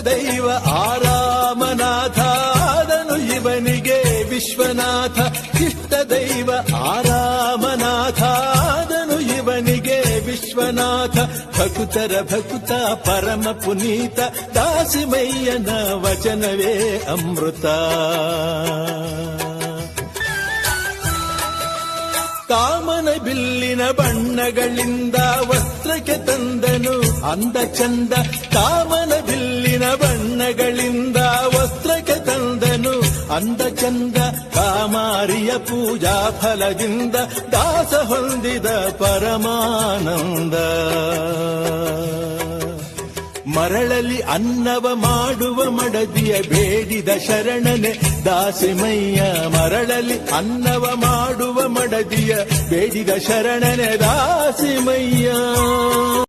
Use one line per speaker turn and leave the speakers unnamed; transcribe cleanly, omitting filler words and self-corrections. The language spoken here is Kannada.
ದೈವ ಆರಾಮನಾಥಾದನು ಇವನಿಗೆ ವಿಶ್ವನಾಥ. ಇಷ್ಟ ದೈವ ಆರಾಮನಾಥಾದನು ಇವನಿಗೆ ವಿಶ್ವನಾಥ. ಭಕುತರ ಭಕುತ ಪರಮ ಪುನೀತ ದಾಸಿಮಯ್ಯನ ವಚನವೇ ಅಮೃತ. ಕಾಮನ ಬಿಲ್ಲಿನ ಬಣ್ಣಗಳಿಂದ ವಸ್ತ್ರಕ್ಕೆ ತಂದನು ಅಂದ ಚಂದ. ಕಾಮನ ಬಿಲ್ಲಿನ ಬಣ್ಣಗಳಿಂದ ವಸ್ತ್ರಕ್ಕೆ ತಂದನು ಅಂದ ಚಂದ. ಕಾಮಾರಿಯ ಪೂಜಾ ಫಲದಿಂದ ದಾಸ ಹೊಂದಿದ ಪರಮಾನಂದ. ಮರಳಲಿ ಅನ್ನವ ಮಾಡುವ ಮಡದಿಯ ಬೇಡಿದ ಶರಣನೆ ದಾಸಿಮಯ್ಯ. ಮರಳಲಿ ಅನ್ನವ ಮಾಡುವ ಮಡದಿಯ ಬೇಡಿದ ಶರಣನೆ ದಾಸಿಮಯ್ಯ.